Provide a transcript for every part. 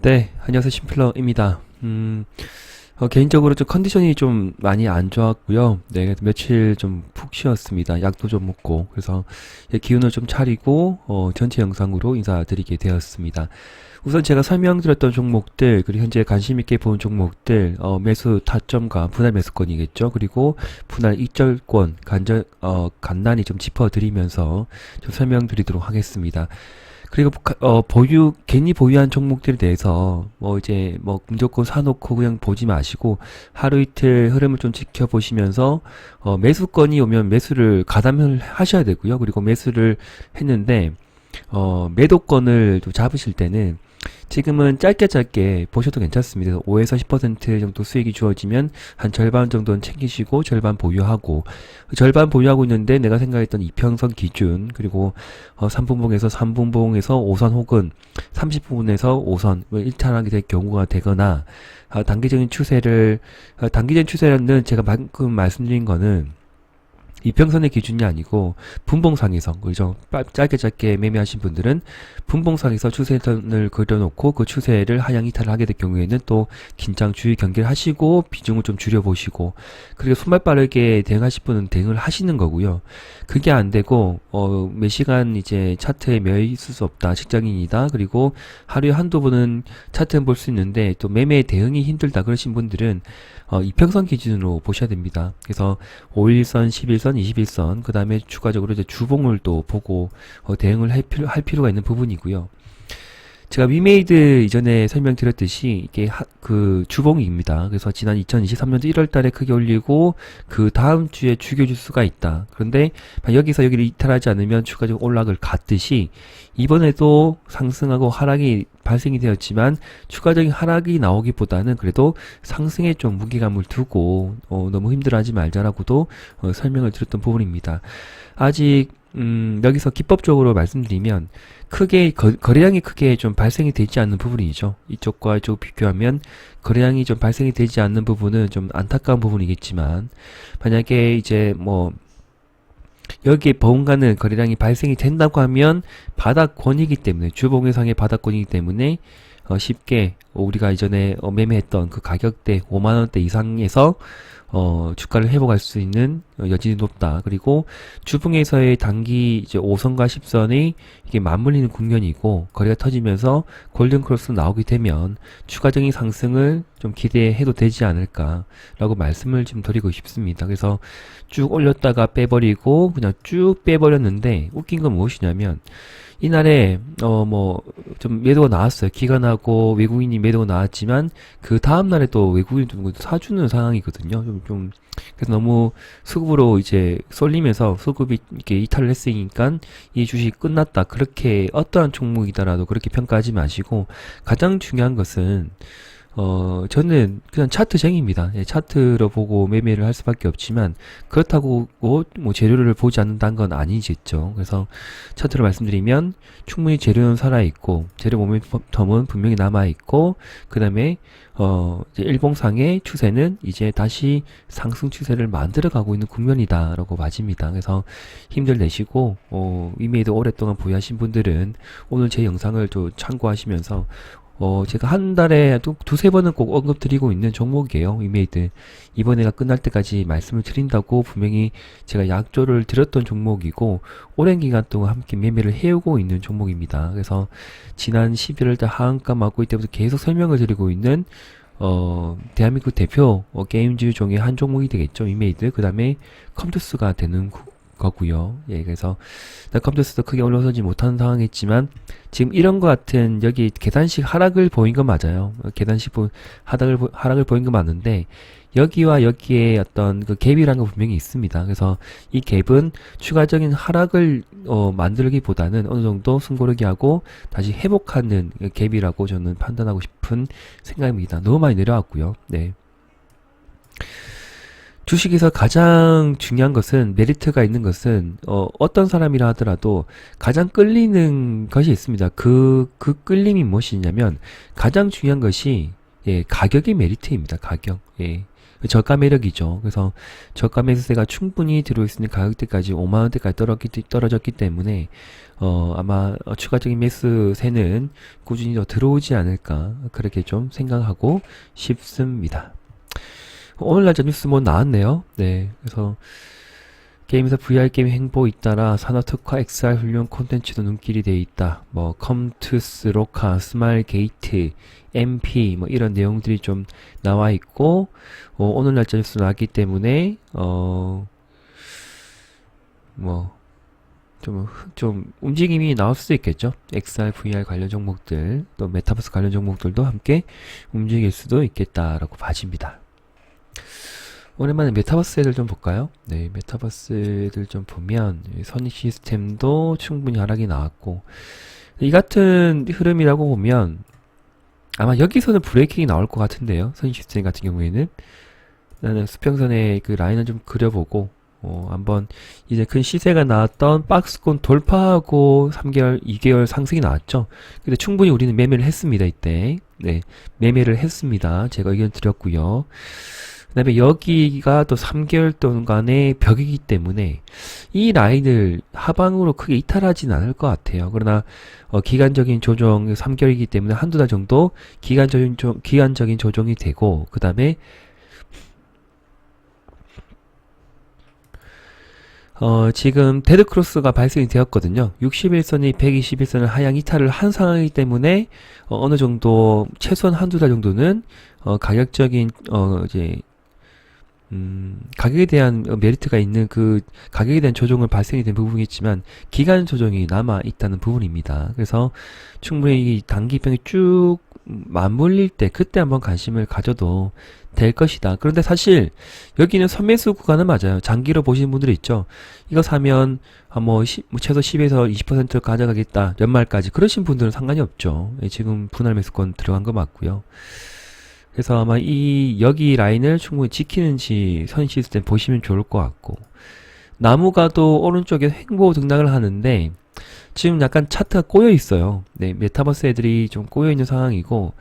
네, 안녕하세요. 심플러입니다. 개인적으로 좀 컨디션이 좀 많이 안 좋았고요. 네, 그래서 며칠 좀 푹 쉬었습니다. 약도 좀 먹고. 그래서 기운을 좀 차리고, 전체 영상으로 인사드리게 되었습니다. 우선 제가 설명드렸던 종목들, 그리고 현재 관심 있게 본 종목들, 매수 타점과 분할 매수권이겠죠. 그리고 분할 익절권, 간단히 좀 짚어드리면서 좀 설명드리도록 하겠습니다. 그리고 괜히 보유한 종목들에 대해서 이제 무조건 사놓고 그냥 보지 마시고 하루 이틀 흐름을 좀 지켜보시면서 매수건이 오면 매수를 가담을 하셔야 되고요. 그리고 매수를 했는데 매도권을 좀 잡으실 때는 지금은 짧게 보셔도 괜찮습니다. 5에서 10% 정도 수익이 주어지면 한 절반 정도는 챙기시고 절반 보유하고, 절반 보유하고 있는데 내가 생각했던 이평선 기준, 그리고 3분봉에서 3분봉에서 5선 혹은 30분에서 5선 일탈하게 될 경우가 되거나, 단기적인 추세라는 제가 방금 말씀드린 거는 이평선의 기준이 아니고 분봉상에서, 그죠? 짧게 매매하신 분들은 분봉상에서 추세선을 그려놓고 그 추세를 하향 이탈을 하게 될 경우에는 또 긴장 주의 경계를 하시고 비중을 좀 줄여보시고, 그리고 손발 빠르게 대응하실 분은 대응을 하시는 거고요. 그게 안 되고 몇 시간 이제 차트에 매여 있을 수 없다, 직장인이다, 그리고 하루에 한두 번은 차트는 볼 수 있는데 또 매매 대응이 힘들다 그러신 분들은 이평선 기준으로 보셔야 됩니다. 그래서 5일선, 11선, 21선, 그 다음에 추가적으로 이제 주봉을 또 보고 대응을 할 필요가 있는 부분이고요. 제가 위메이드 이전에 설명드렸듯이 이게 그 주봉입니다. 그래서 지난 2023년도 1월 달에 크게 올리고 그 다음 주에 죽여줄 수가 있다. 그런데 여기서 여기를 이탈하지 않으면 추가적으로 올락을 갔듯이 이번에도 상승하고 하락이 발생이 되었지만 추가적인 하락이 나오기보다는 그래도 상승에 좀 무게감을 두고 너무 힘들어하지 말자라고도 설명을 드렸던 부분입니다. 아직 여기서 기법적으로 말씀드리면 거래량이 크게 좀 발생이 되지 않는 부분이죠. 이쪽과 이쪽 비교하면 거래량이 좀 발생이 되지 않는 부분은 좀 안타까운 부분이겠지만, 만약에 이제 여기에 버금가는 거래량이 발생이 된다고 하면 바닥권이기 때문에, 주봉의상의 바닥권이기 때문에 쉽게 우리가 이전에 매매했던 그 가격대 5만원대 이상에서 주가를 회복할 수 있는 여진이 높다. 그리고 주봉에서의 단기 이제 5선과 10선이 이게 맞물리는 국면이고 거래가 터지면서 골든 크로스 나오게 되면 추가적인 상승을 좀 기대해도 되지 않을까라고 말씀을 좀 드리고 싶습니다. 그래서 쭉 올렸다가 빼버리고 그냥 쭉 빼버렸는데, 웃긴 건 무엇이냐면 이날에 좀 매도가 나왔어요. 기관하고 외국인이 매도가 나왔지만 그 다음 날에 또 외국인이 좀 사주는 상황이거든요. 그래서 너무 수급으로 이제 쏠리면서 수급이 이렇게 이탈을 했으니까 이 주식 끝났다, 그렇게 어떠한 종목이더라도 그렇게 평가하지 마시고, 가장 중요한 것은 저는 그냥 차트쟁이입니다. 예, 차트로 보고 매매를 할 수밖에 없지만, 그렇다고 재료를 보지 않는다는 건 아니겠죠. 그래서 차트로 말씀드리면 충분히 재료는 살아있고, 재료 모멘텀은 분명히 남아있고, 그 다음에 이제 일봉상의 추세는 이제 다시 상승 추세를 만들어가고 있는 국면이다라고 봐집니다. 그래서 힘들 내시고, 이메일도 오랫동안 보유하신 분들은 오늘 제 영상을 좀 참고하시면서, 제가 한 달에 두세 번은 꼭 언급드리고 있는 종목이에요. 위메이드. 이번에가 끝날 때까지 말씀을 드린다고 분명히 제가 약조를 드렸던 종목이고, 오랜 기간 동안 함께 매매를 해오고 있는 종목입니다. 그래서 지난 11월달 하한가 맞고 이때부터 계속 설명을 드리고 있는 대한민국 대표 게임즈 종의 한 종목이 되겠죠. 위메이드. 그 다음에 컴투스가 되는 거고요. 예, 그래서 컴퓨터도 크게 올라서지 못하는 상황이지만 지금 이런 것 같은 여기 계단식 하락을 보인 건 맞아요. 계단식 하락을 보인 건 맞는데, 여기와 여기에 어떤 그 갭이라는 거 분명히 있습니다. 그래서 이 갭은 추가적인 하락을 만들기보다는 어느 정도 숨고르기 하고 다시 회복하는 갭이라고 저는 판단하고 싶은 생각입니다. 너무 많이 내려왔고요. 네. 주식에서 가장 중요한 것은, 메리트가 있는 것은 어떤 사람이라 하더라도 가장 끌리는 것이 있습니다. 그 끌림이 무엇이냐면, 가장 중요한 것이 가격의 메리트입니다. 가격. 예. 저가 매력이죠. 그래서 저가 매수세가 충분히 들어있는 가격대까지 5만원대까지 떨어졌기 때문에 아마 추가적인 매수세는 꾸준히 더 들어오지 않을까 그렇게 좀 생각하고 싶습니다. 오늘 날짜 뉴스 뭐 나왔네요. 네, 그래서 게임에서 VR 게임 행보 잇따라 산업특화 XR 훈련 콘텐츠도 눈길이 돼 있다. 뭐 컴투스, 로카, 스마일 게이트, MP 뭐 이런 내용들이 좀 나와 있고 오늘 날짜 뉴스 나왔기 때문에 뭐 좀 움직임이 나올 수도 있겠죠. XR, VR 관련 종목들 또 메타버스 관련 종목들도 함께 움직일 수도 있겠다라고 봐집니다. 오랜만에 메타버스 애들 좀 볼까요? 네, 메타버스 애들 좀 보면 선익 시스템도 충분히 하락이 나왔고 이 같은 흐름이라고 보면 아마 여기서는 브레이킹이 나올 것 같은데요. 선익 시스템 같은 경우에는 나는 수평선의 그 라인을 좀 그려보고 한번 이제 큰 시세가 나왔던 박스권 돌파하고 3개월, 2개월 상승이 나왔죠. 근데 충분히 우리는 매매를 했습니다. 이때 네, 매매를 했습니다. 제가 의견 드렸고요. 그 다음에 여기가 또 3개월 동안의 벽이기 때문에 이 라인을 하방으로 크게 이탈하진 않을 것 같아요. 그러나 기간적인 조정 3개월이기 때문에 한두 달 정도 기간적인 조정이 되고 그 다음에 지금 데드크로스가 발생이 되었거든요. 61선이 121선을 하향 이탈을 한 상황이기 때문에 어느 정도 최소한 한두 달 정도는 가격적인 이제 가격에 대한 메리트가 있는 그 가격에 대한 조정을 발생이 된 부분이겠지만 기간 조정이 남아 있다는 부분입니다. 그래서 충분히 이 단기평이 쭉 맞물릴 때 그때 한번 관심을 가져도 될 것이다. 그런데 사실 여기는 선매수 구간은 맞아요. 장기로 보시는 분들이 있죠. 이거 사면 최소 10에서 20% 가져가겠다. 연말까지 그러신 분들은 상관이 없죠. 지금 분할 매수권 들어간 거 맞고요. 그래서 아마 여기 라인을 충분히 지키는지 선 시스템 보시면 좋을 것 같고 나무가도 오른쪽에 횡보 등락을 하는데 지금 약간 차트가 꼬여 있어요. 네, 메타버스 애들이 좀 꼬여 있는 상황이고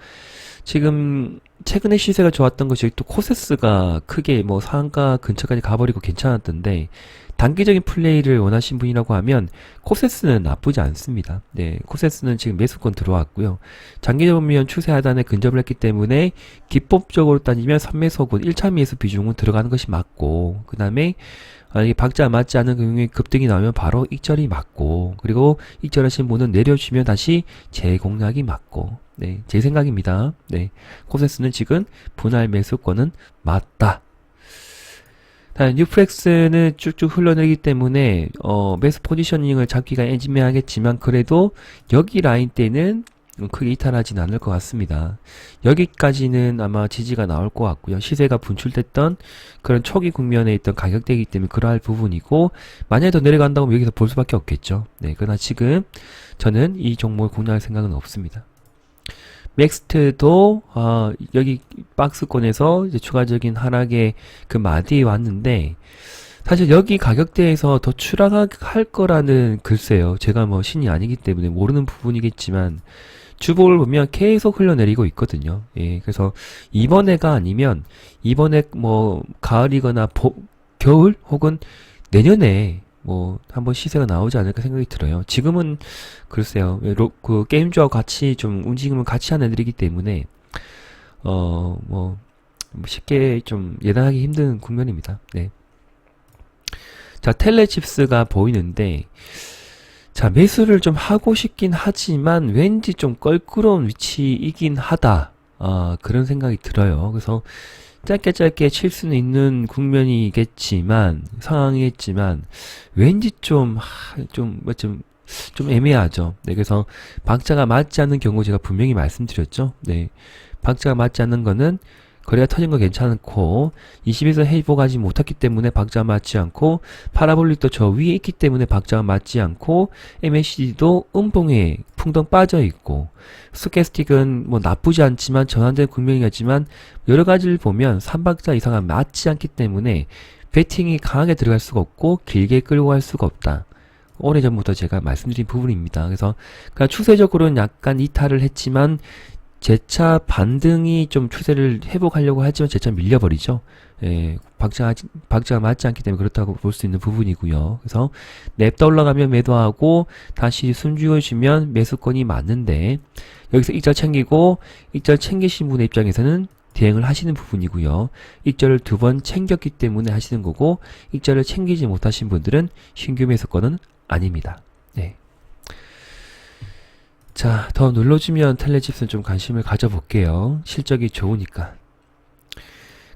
지금 최근에 시세가 좋았던 것이 또 코세스가 크게 뭐 상한가 근처까지 가버리고 괜찮았던데 단기적인 플레이를 원하신 분이라고 하면 코세스는 나쁘지 않습니다. 네, 코세스는 지금 매수권 들어왔고요. 장기적으로 보면 추세 하단에 근접을 했기 때문에 기법적으로 따지면 선매수권 1차 매수 비중은 들어가는 것이 맞고 그 다음에 이게 박자 맞지 않은 경우에 급등이 나오면 바로 익절이 맞고 그리고 익절하신 분은 내려주면 다시 재공략이 맞고 네, 제 생각입니다. 네, 코세스는 지금 분할 매수권은 맞다. 뉴플렉스는 쭉쭉 흘러내리기 때문에 매수 포지셔닝을 잡기가 애매하겠지만 그래도 여기 라인 때는 크게 이탈하진 않을 것 같습니다. 여기까지는 아마 지지가 나올 것 같고요. 시세가 분출됐던 그런 초기 국면에 있던 가격대이기 때문에 그러할 부분이고 만약에 더 내려간다고 하면 여기서 볼 수밖에 없겠죠. 네, 그러나 지금 저는 이 종목을 공략할 생각은 없습니다. 넥스트도 여기 박스권에서 이제 추가적인 하락의 그 마디에 왔는데 사실 여기 가격대에서 더 추락할 거라는 글쎄요. 제가 뭐 신이 아니기 때문에 모르는 부분이겠지만 주봉을 보면 계속 흘러내리고 있거든요. 예, 그래서 이번에가 아니면 이번에 뭐 가을이거나 겨울 혹은 내년에 뭐 한번 시세가 나오지 않을까 생각이 들어요. 지금은 글쎄요. 그 게임주와 같이 좀 움직임을 같이 하는 애들이기 때문에 뭐 쉽게 좀 예단하기 힘든 국면입니다. 네. 자, 텔레칩스가 보이는데 자, 매수를 좀 하고 싶긴 하지만 왠지 좀 껄끄러운 위치이긴 하다. 그런 생각이 들어요. 그래서 짧게 칠 수는 있는 국면이겠지만 상황이겠지만 왠지 좀 애매하죠. 네, 그래서 박자가 맞지 않는 경우 제가 분명히 말씀드렸죠. 네, 박자가 맞지 않는 거는 거래가 터진 거 괜찮고 20에서 회복하지 못했기 때문에 박자가 맞지 않고 파라볼릭도 저 위에 있기 때문에 박자가 맞지 않고 MACD도 음봉에 풍덩 빠져 있고 스토캐스틱은 뭐 나쁘지 않지만 전환된 국면이겠지만 여러 가지를 보면 3박자 이상은 맞지 않기 때문에 베팅이 강하게 들어갈 수가 없고 길게 끌고 갈 수가 없다. 오래전부터 제가 말씀드린 부분입니다. 그래서 그냥 추세적으로는 약간 이탈을 했지만 재차 반등이 좀 추세를 회복하려고 하지만 재차 밀려버리죠. 예, 박자가 맞지 않기 때문에 그렇다고 볼 수 있는 부분이고요. 그래서 냅다 올라가면 매도하고 다시 숨죽여주면 매수권이 맞는데 여기서 익절 챙기고 익절 챙기신 분의 입장에서는 대응을 하시는 부분이고요. 익절을 2번 챙겼기 때문에 하시는 거고 익절을 챙기지 못하신 분들은 신규 매수권은 아닙니다. 네. 자, 더 눌러주면 텔레집스는 좀 관심을 가져볼게요. 실적이 좋으니까.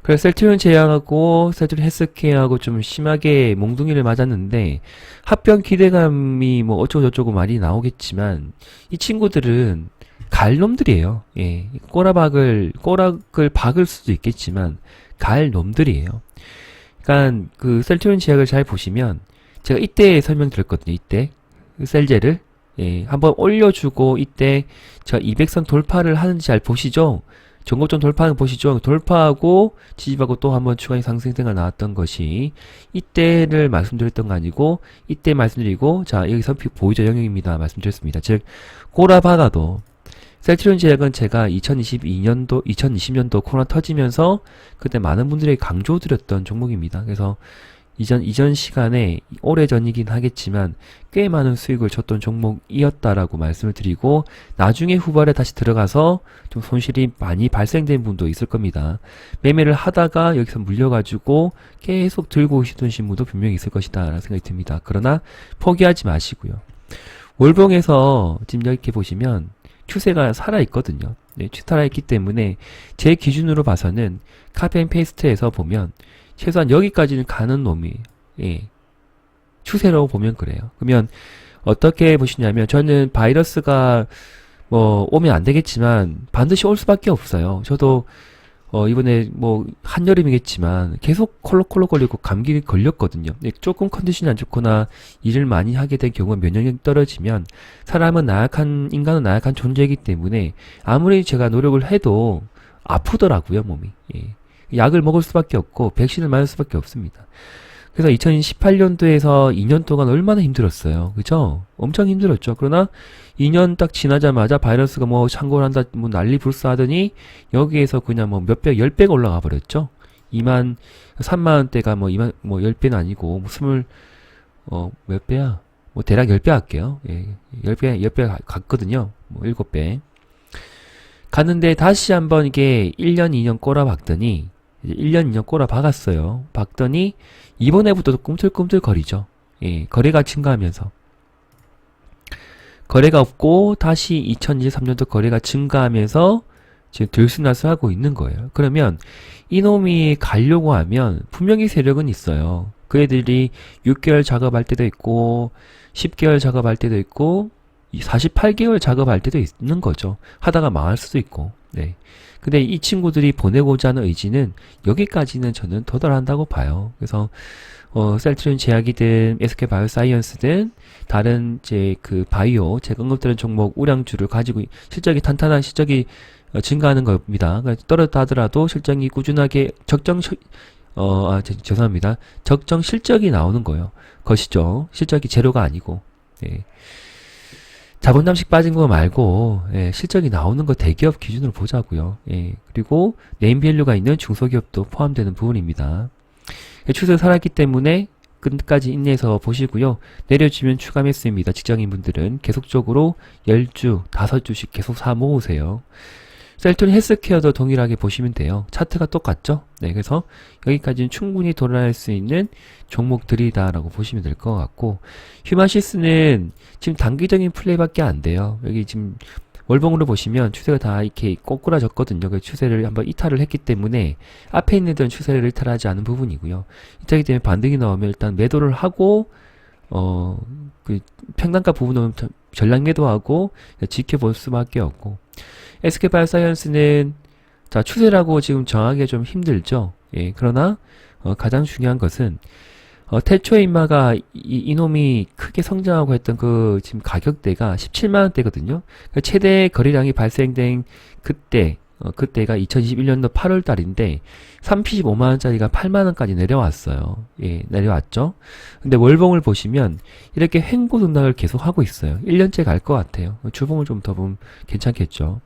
그래서 셀트리온 제약하고 셀트리온 헬스케어하고 좀 심하게 몽둥이를 맞았는데 합병 기대감이 뭐 어쩌고저쩌고 많이 나오겠지만 이 친구들은 갈 놈들이에요. 예. 꼬락을 박을 수도 있겠지만 갈 놈들이에요. 그러니까 그 셀트리온 제약을 잘 보시면 제가 이때 설명드렸거든요. 이때 그 셀제를 예, 한번 올려주고 이때 제가 200선 돌파를 하는지 잘 보시죠. 전고점 돌파는 보시죠. 돌파하고 지지하고 또 한번 추가 상승세가 나왔던 것이 이때를 말씀드렸던 거 아니고 이때 말씀드리고 자 여기서 보이죠 영역입니다 말씀드렸습니다. 즉 꼬라박아도 셀트리온 제약은 제가 2020년도 코로나 터지면서 그때 많은 분들에게 강조드렸던 종목입니다. 그래서 이전 시간에 오래전이긴 하겠지만 꽤 많은 수익을 줬던 종목이었다라고 말씀을 드리고 나중에 후발에 다시 들어가서 좀 손실이 많이 발생된 분도 있을 겁니다. 매매를 하다가 여기서 물려가지고 계속 들고 오시던 분도 분명히 있을 것이다 라는 생각이 듭니다. 그러나 포기하지 마시고요. 월봉에서 지금 이렇게 보시면 추세가 살아있거든요. 네, 살아있기 때문에 제 기준으로 봐서는 카페인페이스트에서 보면 최소한 여기까지는 가는 놈이 예, 추세라고 보면 그래요. 그러면 어떻게 보시냐면 저는 바이러스가 뭐 오면 안 되겠지만 반드시 올 수밖에 없어요. 저도 이번에 뭐 한여름이겠지만 계속 콜록콜록 걸리고 감기 걸렸거든요. 조금 컨디션이 안 좋거나 일을 많이 하게 된 경우 면역력이 떨어지면 인간은 나약한 존재이기 때문에 아무리 제가 노력을 해도 아프더라고요 몸이. 예. 약을 먹을 수밖에 없고 백신을 맞을 수밖에 없습니다. 그래서 2018년도에서 2년 동안 얼마나 힘들었어요. 그죠? 엄청 힘들었죠. 그러나 2년 딱 지나자마자 바이러스가 뭐 창궐 한다, 뭐 난리 불사하더니 여기에서 그냥 뭐 몇 배, 10배가 올라가 버렸죠. 3만원대가 뭐 10배는 아니고, 몇 배야? 뭐 대략 10배 할게요. 예. 10배 갔거든요. 뭐 7배. 갔는데 다시 한번 이게 1년, 2년 꼬라박더니, 이제 1년, 2년 꼬라박았어요. 박더니, 이번에부터도 꿈틀꿈틀 거리죠. 예, 거래가 증가하면서. 거래가 없고, 다시 2023년도 거래가 증가하면서, 지금 들쑥날쑥하고 있는 거예요. 그러면, 이놈이 가려고 하면, 분명히 세력은 있어요. 그 애들이 6개월 작업할 때도 있고, 10개월 작업할 때도 있고, 48개월 작업할 때도 있는 거죠. 하다가 망할 수도 있고. 네. 근데 이 친구들이 보내고자 하는 의지는 여기까지는 저는 도달한다고 봐요. 그래서 셀트리온 제약이든 SK 바이오사이언스든 다른 그 바이오 제가 언급드린 종목 우량주를 가지고 실적이 탄탄한 실적이 증가하는 겁니다. 그러니까 떨어졌다 하더라도 실적이 꾸준하게 죄송합니다. 적정 실적이 나오는 거예요. 것이죠. 실적이 제로가 아니고. 네. 자본 잠식 빠진 거 말고 예, 실적이 나오는 거 대기업 기준으로 보자고요. 예, 그리고 네임밸류가 있는 중소기업도 포함되는 부분입니다. 추세 살았기 때문에 끝까지 인내해서 보시고요. 내려지면 추가 매수입니다. 직장인분들은 계속적으로 10주, 5주씩 계속 사 모으세요. 셀트리온 헬스케어도 동일하게 보시면 돼요. 차트가 똑같죠? 네, 그래서 여기까지는 충분히 돌아갈 수 있는 종목들이다라고 보시면 될 것 같고, 휴마시스는 지금 단기적인 플레이밖에 안 돼요. 여기 지금 월봉으로 보시면 추세가 다 이렇게 꼬꾸라졌거든요. 그 추세를 한번 이탈을 했기 때문에 앞에 있는 데는 추세를 이탈하지 않은 부분이고요. 이탈하기 때문에 반등이 나오면 일단 매도를 하고, 그 평단가 부분은 전량 매도하고 지켜볼 수밖에 없고, SK 바이오사이언스는 자 추세라고 지금 정하기가 좀 힘들죠. 예, 그러나 가장 중요한 것은 태초에 인마가 이놈이 크게 성장하고 했던 그 지금 가격대가 17만원대거든요. 그러니까 최대 거래량이 발생된 그때가 2021년도 8월 달인데 35만원짜리가 8만원까지 내려왔어요. 예, 내려왔죠. 근데 월봉을 보시면 이렇게 횡보 등락을 계속 하고 있어요. 1년째 갈 것 같아요. 주봉을 좀 더 보면 괜찮겠죠.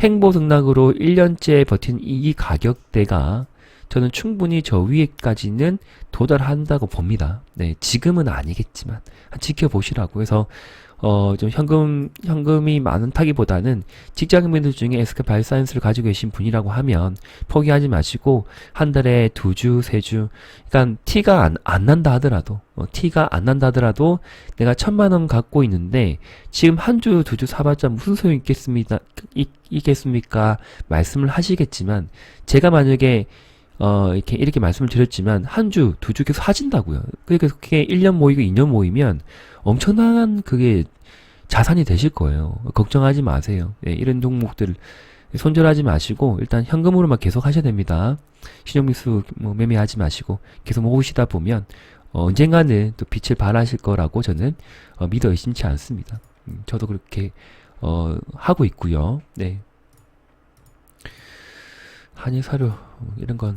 행보 등락으로 1년째 버틴 이 가격대가 저는 충분히 저 위에까지는 도달한다고 봅니다. 네, 지금은 아니겠지만 지켜보시라고 해서 좀 현금이 많은 타기보다는 직장인분들 중에 SK 바이오사이언스를 가지고 계신 분이라고 하면 포기하지 마시고 한 달에 2주, 3주, 그러니까 티가 안 난다 하더라도 티가 안 난다 하더라도 내가 1,000만 원 갖고 있는데 지금 한 주, 2주 사봤자 무슨 소용이 있겠습니까? 말씀을 하시겠지만 제가 만약에 이렇게 말씀을 드렸지만, 한 주, 2주 계속 사진다고요. 그러니까 그게 1년 모이고 2년 모이면 엄청난 그게 자산이 되실 거예요. 걱정하지 마세요. 예, 이런 종목들 손절하지 마시고, 일단 현금으로만 계속 하셔야 됩니다. 신용미수 매매하지 마시고, 계속 모으시다 보면, 언젠가는 또 빛을 발하실 거라고 저는, 믿어 의심치 않습니다. 저도 그렇게, 하고 있고요. 네. 한일사료 이런 건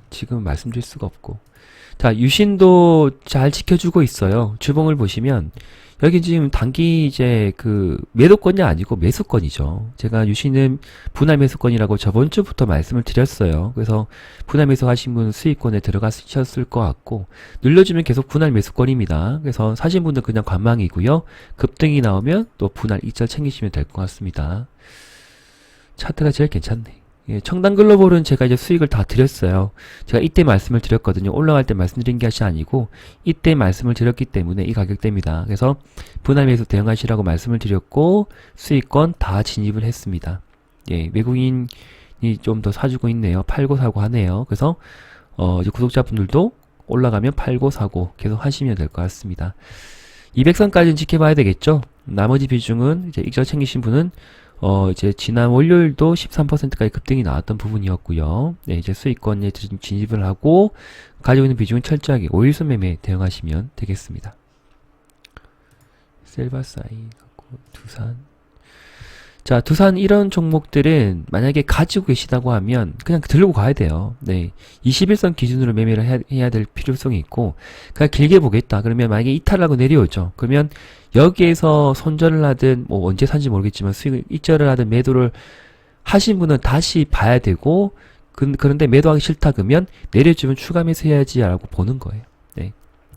지금 말씀드릴 수가 없고. 자, 유신도 잘 지켜주고 있어요. 주봉을 보시면 여기 지금 단기 이제 그 매도권이 아니고 매수권이죠. 제가 유신은 분할 매수권이라고 저번 주부터 말씀을 드렸어요. 그래서 분할 매수하신 분은 수익권에 들어가셨을 것 같고, 눌러주면 계속 분할 매수권입니다. 그래서 사신 분은 그냥 관망이고요. 급등이 나오면 또 분할 이절 챙기시면 될 것 같습니다. 차트가 제일 괜찮네. 예, 청단 글로벌은 제가 이제 수익을 다 드렸어요. 제가 이때 말씀을 드렸거든요. 올라갈 때 말씀드린 것이 아니고 이때 말씀을 드렸기 때문에 이 가격대입니다. 그래서 분할 매수 대응하시라고 말씀을 드렸고 수익권 다 진입을 했습니다. 예, 외국인이 좀 더 사주고 있네요. 팔고 사고 하네요. 그래서 이제 구독자분들도 올라가면 팔고 사고 계속 하시면 될 것 같습니다. 200선까지는 지켜봐야 되겠죠. 나머지 비중은 이제 익절 챙기신 분은 이제 지난 월요일도 13%까지 급등이 나왔던 부분이었고요. 네, 이제 수익권에 진입을 하고 가지고 있는 비중은 철저하게 5일선 매매 대응하시면 되겠습니다. 셀바사이, 두산. 자, 두산 이런 종목들은 만약에 가지고 계시다고 하면 그냥 들고 가야 돼요. 네. 21선 기준으로 매매를 해야 될 필요성이 있고, 그냥 길게 보겠다. 그러면 만약에 이탈하고 내려오죠. 그러면 여기에서 손절을 하든, 뭐 언제 산지 모르겠지만 수익을 입절을 하든 매도를 하신 분은 다시 봐야 되고, 그런데 매도하기 싫다 그러면 내려주면 추가 매수해야지 라고 보는 거예요. 네.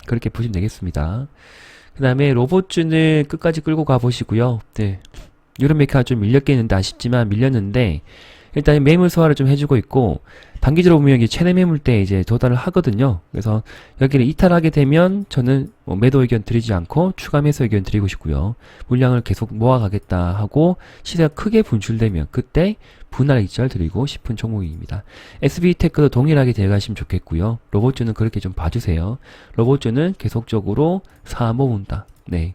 그렇게 보시면 되겠습니다. 그 다음에 로봇주는 끝까지 끌고 가보시고요. 네. 유럽메카가 좀 밀렸겠는데 아쉽지만 밀렸는데 일단 매물 소화를 좀 해주고 있고, 단기적으로 보면 여기 최대 매물대에 이제 도달을 하거든요. 그래서 여기를 이탈하게 되면 저는 매도 의견 드리지 않고 추가 매수 의견 드리고 싶고요. 물량을 계속 모아가겠다 하고 시세가 크게 분출되면 그때 분할 익절 드리고 싶은 종목입니다. SB테크도 동일하게 대응하시면 좋겠고요. 로봇주는 그렇게 좀 봐주세요. 로봇주는 계속적으로 사 모은다. 네.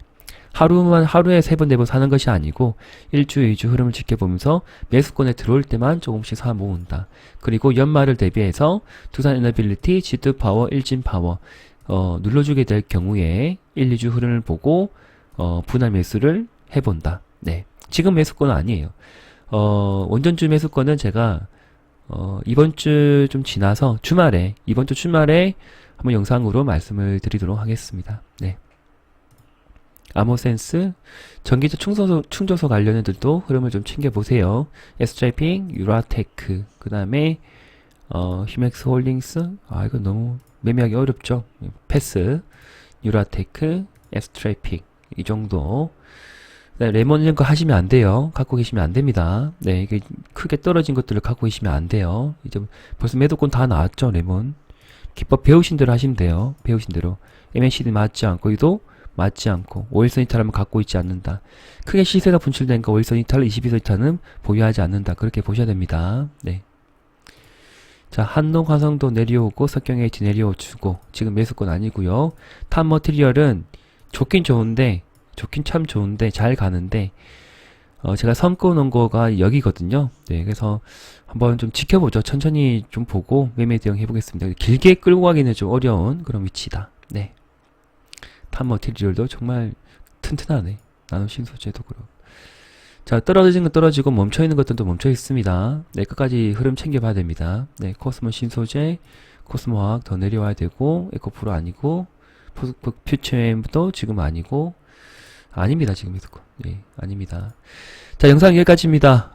하루에 3번, 4번 사는 것이 아니고 1주, 2주 흐름을 지켜보면서 매수권에 들어올 때만 조금씩 사 모은다. 그리고 연말을 대비해서 두산에너빌리티, 지드파워, 일진파워 눌러주게 될 경우에 1, 2주 흐름을 보고 분할 매수를 해본다. 네, 지금 매수권은 아니에요. 원전주 매수권은 제가 이번 주 좀 지나서 이번 주 주말에 한번 영상으로 말씀을 드리도록 하겠습니다. 네. 아모센스, 전기차 충전소 관련 애들도 흐름을 좀 챙겨보세요. 에스트래핑, 유라테크, 그 다음에 휴맥스 홀딩스, 이거 너무 매매하기 어렵죠. 패스, 유라테크, 에스트래핑, 이 정도. 네, 레몬 이런 거 하시면 안 돼요. 갖고 계시면 안 됩니다. 네, 이게 크게 떨어진 것들을 갖고 계시면 안 돼요. 이제 벌써 매도권 다 나왔죠, 레몬. 기법 배우신 대로 하시면 돼요. 배우신 대로. MACD 맞지 않고, 이도 맞지 않고 5일선 이탈하면 갖고 있지 않는다. 크게 시세가 분출되니까 5일선 이탈, 22선 이탈은 보유하지 않는다. 그렇게 보셔야 됩니다. 네. 자, 한농 화성도 내려오고 석경 H 내려주고 지금 매수권 아니고요. 탑 머티리얼은 좋긴 참 좋은데 잘 가는데 제가 섬고 놓은 거가 여기거든요. 네, 그래서 한번 좀 지켜보죠. 천천히 좀 보고 매매 대응 해보겠습니다. 길게 끌고 가기는 좀 어려운 그런 위치다. 네. 탑 머티리얼도 정말 튼튼하네. 나노 신소재도 그렇고. 자, 떨어진 건 떨어지고 멈춰있는 것들도 멈춰 있습니다. 네, 끝까지 흐름 챙겨봐야 됩니다. 네, 코스모 신소재, 코스모 화학 더 내려와야 되고, 에코프로 아니고, 퓨처엠도 지금 아니고, 아닙니다, 지금 이거. 네, 아닙니다. 자, 영상 여기까지입니다.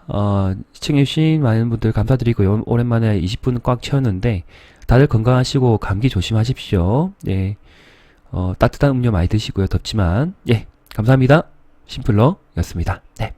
시청해주신 많은 분들 감사드리고요. 오랜만에 20분 꽉 채웠는데, 다들 건강하시고, 감기 조심하십시오. 예. 따뜻한 음료 많이 드시고요. 덥지만, 예. 감사합니다. 심플러였습니다. 네.